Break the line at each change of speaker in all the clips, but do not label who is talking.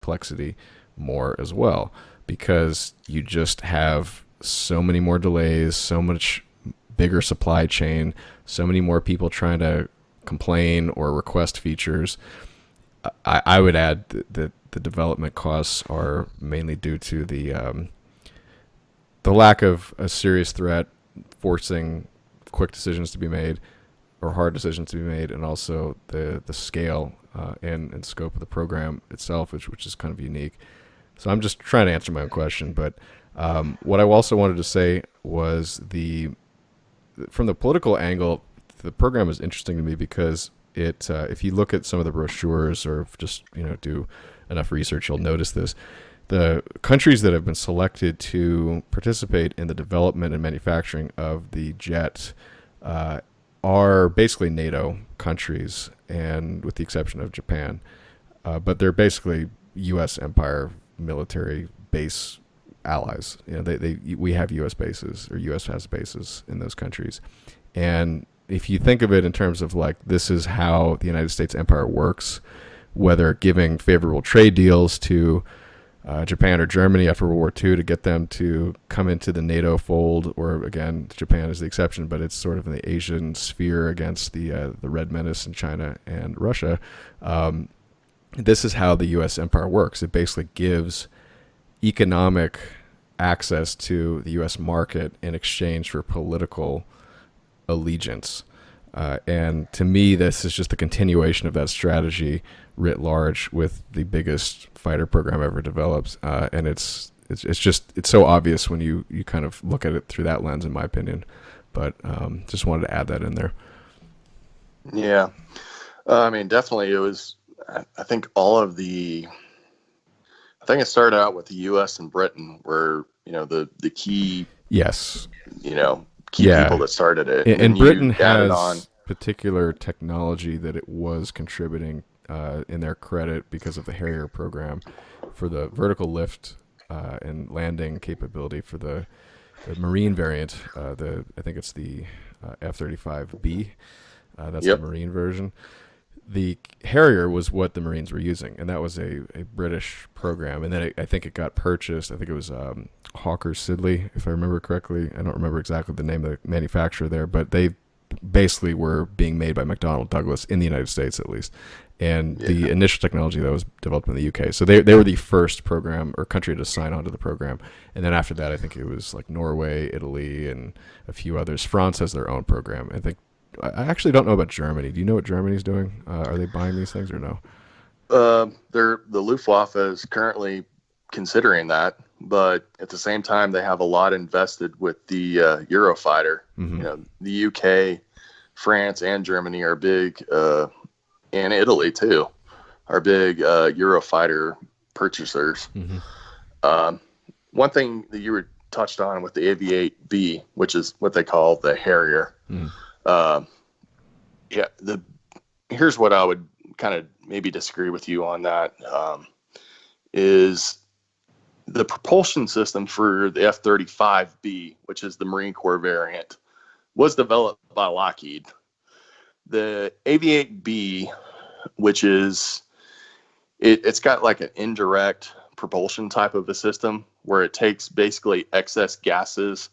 complexity more as well, because you just have so many more delays, so much bigger supply chain, so many more people trying to complain or request features. I would add that the development costs are mainly due to the lack of a serious threat forcing quick decisions to be made or hard decisions to be made, and also the scale and scope of the program itself, which is kind of unique. So I'm just trying to answer my own question, but what I also wanted to say was from the political angle, the program is interesting to me because if you look at some of the brochures or just do enough research, you'll notice this. The countries that have been selected to participate in the development and manufacturing of the jet are basically NATO countries, and with the exception of Japan. But they're basically U.S. empire military base allies. We have U.S. bases, or U.S. has bases in those countries. And if you think of it in terms of like, this is how the United States empire works, whether giving favorable trade deals to Japan or Germany after World War II to get them to come into the NATO fold, or again, Japan is the exception, but it's sort of in the Asian sphere against the Red Menace in China and Russia. This is how the U.S. empire works. It basically gives economic access to the U.S. market in exchange for political allegiance. And to me, this is just a continuation of that strategy writ large, with the biggest fighter program ever developed. And it's so obvious when you kind of look at it through that lens, in my opinion. But just wanted to add that in there.
Yeah. I mean, definitely it was, I think it started out with the U.S. and Britain were, the key,
yes,
people that started it.
And Britain has particular technology that it was contributing in their credit because of the Harrier program for the vertical lift and landing capability for the Marine variant. I think it's the F-35B. That's the Marine version. The Harrier was what the Marines were using, and that was a British program. And then I think it got purchased. I think it was Hawker Siddeley, if I remember correctly. I don't remember exactly the name of the manufacturer there, but they basically were being made by McDonnell Douglas in the United States, at least. And the initial technology that was developed in the UK. So they were the first program or country to sign on to the program. And then after that, I think it was like Norway, Italy, and a few others. France has their own program. I actually don't know about Germany. Do you know what Germany's doing? Are they buying these things or no?
The Luftwaffe is currently considering that, but at the same time, they have a lot invested with the Eurofighter.
Mm-hmm.
The UK, France, and Germany are big, and Italy too, are big Eurofighter purchasers.
Mm-hmm.
One thing that you were touched on with the AV-8B, which is what they call the Harrier.
Mm.
Here's what I would kind of maybe disagree with you on that, is the propulsion system for the F-35B, which is the Marine Corps variant, was developed by Lockheed. The AV-8B, which is, it's got like an indirect propulsion type of a system where it takes basically excess gases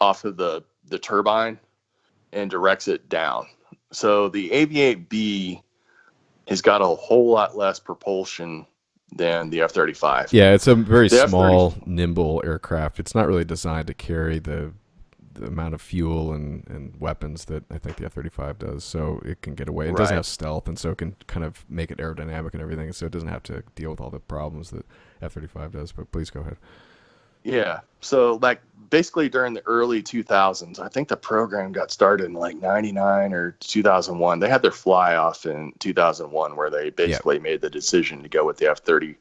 off of the turbine and directs it down. So the AV-8B has got a whole lot less propulsion than the F-35.
Yeah, it's a very small, nimble aircraft. It's not really designed to carry the amount of fuel and weapons that I think the F-35 does. So it can get away. It doesn't have stealth, and so it can kind of make it aerodynamic and everything. So it doesn't have to deal with all the problems that F-35 does. But please go ahead.
Yeah. So like basically during the early 2000s, I think the program got started in like 99 or 2001. They had their fly off in 2001 where they basically made the decision to go with the F-30.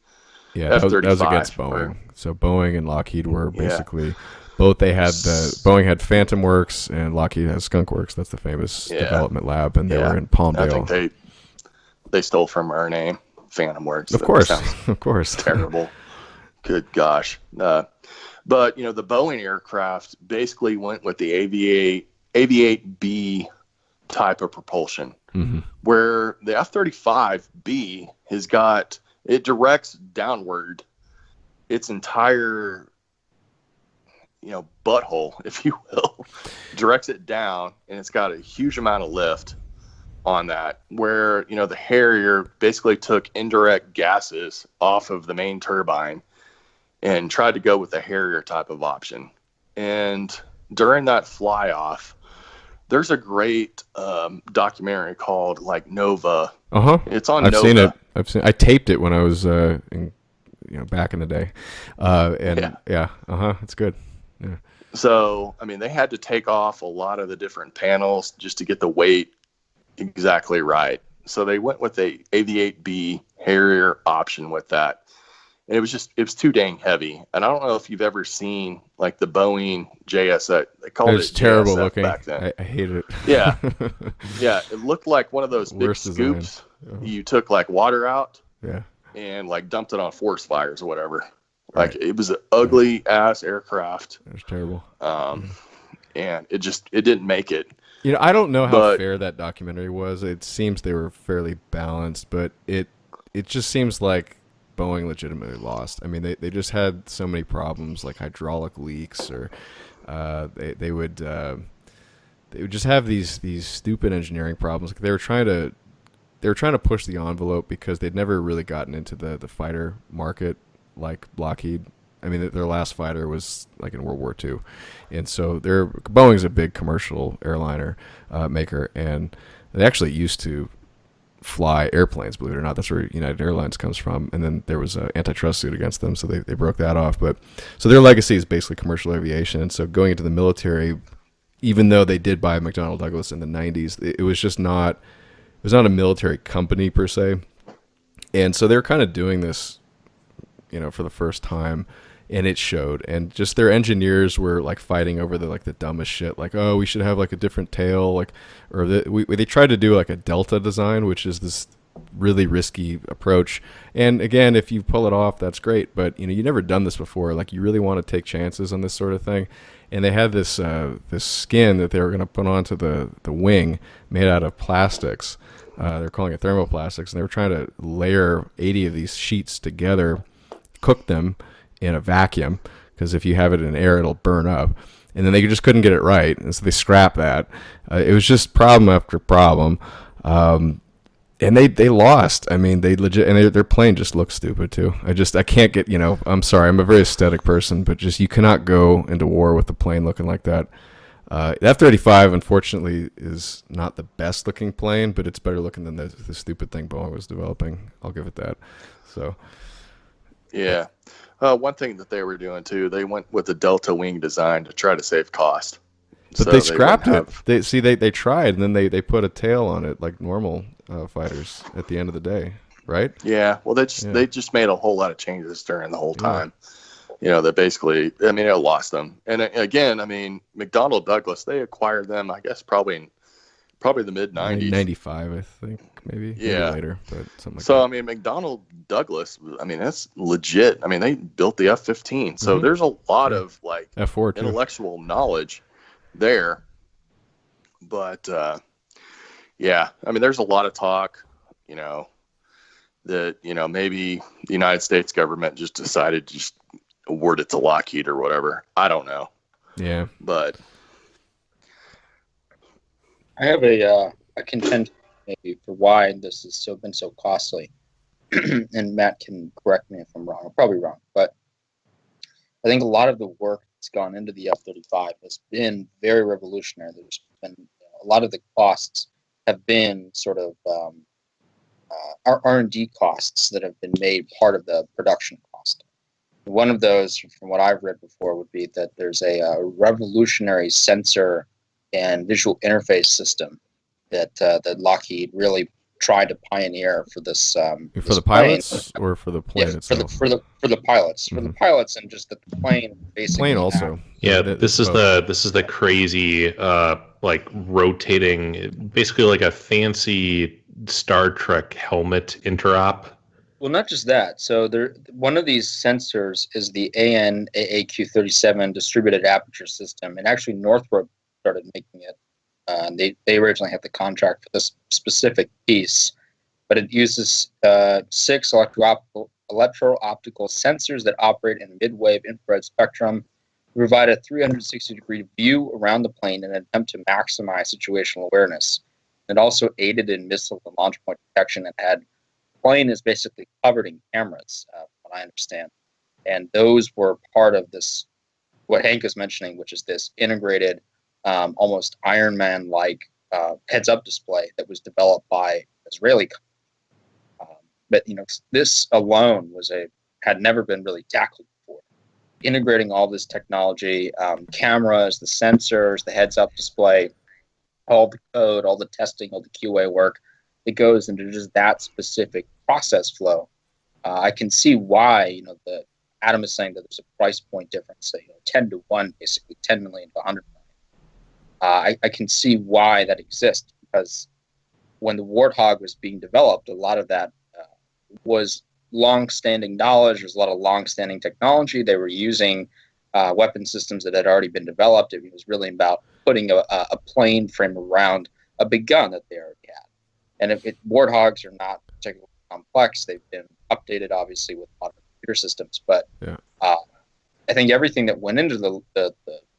Yeah, that was against Boeing. So Boeing and Lockheed were basically both. Boeing had Phantom Works and Lockheed has Skunk Works. That's the famous development lab, and they were in Palmdale.
I think they stole from our name, Phantom Works.
Of course.
Terrible. Good gosh. But, the Boeing aircraft basically went with the AV-8B type of propulsion,
mm-hmm.
where the F-35B has got It directs downward its entire, butthole, if you will, directs it down, and it's got a huge amount of lift on that, where, the Harrier basically took indirect gases off of the main turbine and tried to go with the Harrier type of option. And during that fly off, there's a great documentary called like Nova. It's on
I've
Nova.
seen it. I taped it when I was back in the day. It's good. Yeah.
So, I mean, they had to take off a lot of the different panels just to get the weight exactly right. So they went with the AV-8B Harrier option with that. And it was too dang heavy. And I don't know if you've ever seen like the Boeing JSX. They called it
terrible
JSF
looking
back then.
I hate it.
Yeah. Yeah. It looked like one of those big
Worst
scoops. You took like water out.
Yeah.
And like dumped it on forest fires or whatever. Like it was an ugly ass aircraft.
It was terrible.
And it didn't make it.
I don't know how fair that documentary was. It seems they were fairly balanced, but it just seems like Boeing legitimately lost. I mean, they just had so many problems, like hydraulic leaks, or they would just have these stupid engineering problems. Like they were trying to push the envelope because they'd never really gotten into the fighter market like Lockheed. I mean, their last fighter was like in World War II, and so Boeing's a big commercial airliner maker, and they actually used to fly airplanes, believe it or not. That's where United Airlines comes from, and then there was an antitrust suit against them, so they broke that off. But so their legacy is basically commercial aviation, and so going into the military, even though they did buy McDonnell Douglas in the 90s, it was just not. It was not a military company per se, and so they were kind of doing this, for the first time. And it showed, and just their engineers were like fighting over the dumbest shit, like, oh, we should have like a different tail, like, or they tried to do like a delta design, which is this really risky approach. And again, if you pull it off, that's great, but you've never done this before, like you really want to take chances on this sort of thing. And they had this skin that they were going to put onto the wing made out of plastics. They're calling it thermoplastics, and they were trying to layer 80 of these sheets together, cook them in a vacuum, because if you have it in air, it'll burn up. And then they just couldn't get it right, and so they scrapped that. It was just problem after problem, and they lost. I mean, they legit, and their plane just looked stupid too. I can't get, I'm sorry, I'm a very aesthetic person, but just you cannot go into war with the plane looking like that. The F-35, unfortunately, is not the best looking plane, but it's better looking than the stupid thing Boeing was developing. I'll give it that. So,
yeah. One thing that they were doing too, they went with the delta wing design to try to save cost.
But they scrapped it. They tried, and then they put a tail on it like normal fighters at the end of the day, right?
Yeah. Well, they just made a whole lot of changes during the whole time. That basically, I mean, it lost them. And again, I mean, McDonnell Douglas, they acquired them, I guess, probably the mid 90s.
95, I think, maybe.
Yeah.
Maybe later, but something like that.
So, I mean, McDonnell Douglas, I mean, that's legit. I mean, they built the F-15. So there's a lot of like
F4 too.
Intellectual knowledge there. But, yeah, I mean, there's a lot of talk, that, maybe the United States government just decided to just award it to Lockheed or whatever. I don't know.
Yeah.
But
I have a contention maybe for why this has been so costly. And Matt can correct me if I'm wrong. I'm probably wrong, but I think a lot of the work that's gone into the F-35 has been very revolutionary. There's been a lot of the costs have been sort of our R&D costs that have been made part of the production cost. One of those, from what I've read before, would be that there's a revolutionary sensor and visual interface system that Lockheed really tried to pioneer for this.
For the pilots or for the plane itself?
For the pilots, for the pilots, and just that the plane basically.
Plane also.
Yeah, this is the crazy like rotating, basically like a fancy Star Trek helmet interop.
Well, not just that. So one of these sensors is the AN/AAQ-37 distributed aperture system, and actually Northrop started making it. They originally had the contract for this specific piece, but it uses 6 electro-optical sensors that operate in a mid-wave infrared spectrum to provide a 360-degree view around the plane in an attempt to maximize situational awareness. It also aided in missile and launch point detection and had plane is basically covered in cameras, from what I understand. And those were part of this, what Hank is mentioning, which is this integrated, almost Iron Man-like heads-up display that was developed by an Israeli company. But this alone had never been really tackled before. Integrating all this technology, cameras, the sensors, the heads-up display, all the code, all the testing, all the QA work that goes into just that specific process flow. I can see why Adam is saying that there's a price point difference, 10 to 1, basically 10 million to 100 million. I can see why that exists, because when the Warthog was being developed, a lot of that was long-standing knowledge. There's a lot of long-standing technology. They were using weapon systems that had already been developed. It was really about putting a plane frame around a big gun that they already had. And Warthogs are not particularly complex. They've been updated, obviously, with modern computer systems. But I think everything that went into the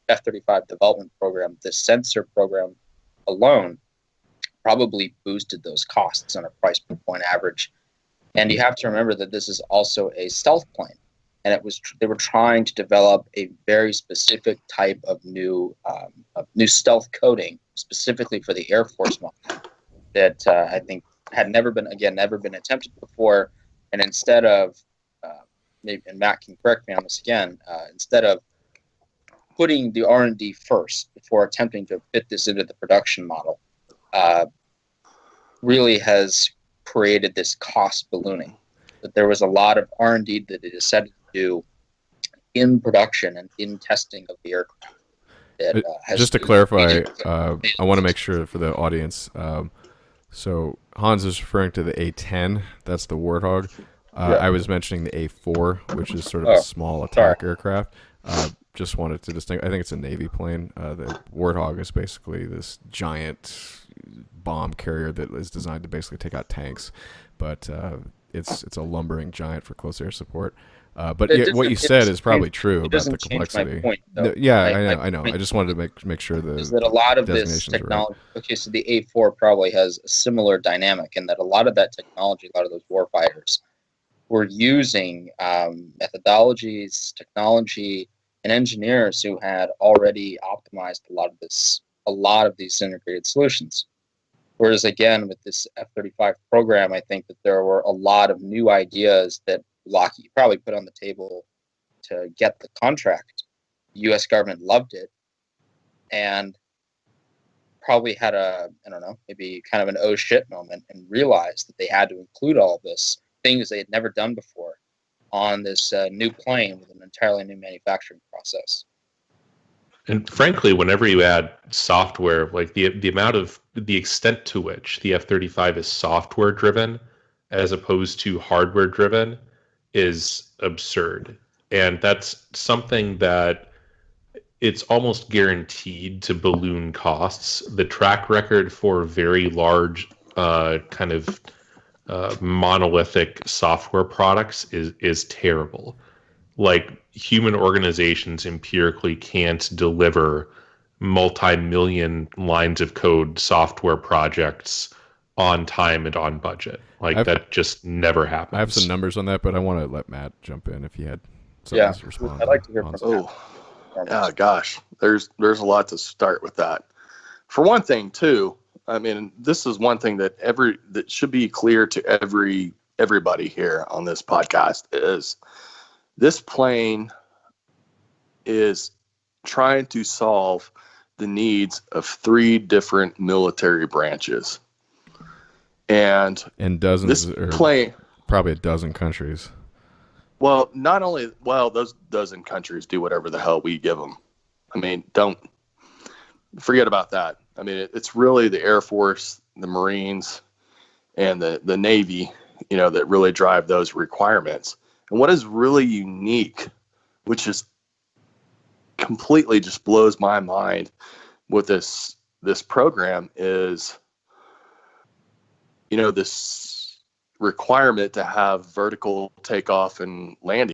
F-35 development program, the sensor program alone, probably boosted those costs on a price per point average. And you have to remember that this is also a stealth plane, and they were trying to develop a very specific type of new stealth coating specifically for the Air Force model that I think had never been attempted before. And instead of maybe, and Matt can correct me on this again, instead of putting the R&D first before attempting to fit this into the production model, really has created this cost ballooning. That there was a lot of R&D that it is set to do in production and in testing of the aircraft.
Just to clarify, I want to make sure for the audience. So Hans is referring to the A-10. That's the Warthog. I was mentioning the A-4, which is sort of a small attack aircraft. Just wanted to distinguish. I think it's a Navy plane. The Warthog is basically this giant bomb carrier that is designed to basically take out tanks, but it's a lumbering giant for close air support. But what you said is probably true about the complexity.
Point,
I know. I just wanted to make sure
is that a lot of this technology. Right. Okay, so the A4 probably has a similar dynamic in that a lot of that technology, a lot of those warfighters were using methodologies, technology, and engineers who had already optimized a lot of these integrated solutions. Whereas again, with this F-35 program, I think that there were a lot of new ideas that Lockheed probably put on the table to get the contract. The U.S. government loved it and probably had maybe kind of an oh shit moment and realized that they had to include all of this, things they had never done before, on this new plane with an entirely new manufacturing process.
And frankly, whenever you add software, like the extent to which the F-35 is software driven as opposed to hardware driven is absurd. And that's something that it's almost guaranteed to balloon costs. The track record for very large monolithic software products is terrible. Like, human organizations empirically can't deliver multi-million lines of code software projects on time and on budget. That just never happens.
I have some numbers on that, but I want to let Matt jump in if he had something to respond.
I'd like to hear from Matt.
Gosh, there's a lot to start with that. For one thing, too, I mean, this is one thing that should be clear to everybody here on this podcast is this plane is trying to solve the needs of 3 different military branches. And
dozens, probably a dozen countries.
Well, those dozen countries do whatever the hell we give them. I mean, don't forget about that. I mean, it's really the Air Force, the Marines, and the Navy, that really drive those requirements. And what is really unique, which is completely just blows my mind with this program, is this requirement to have vertical takeoff and landing.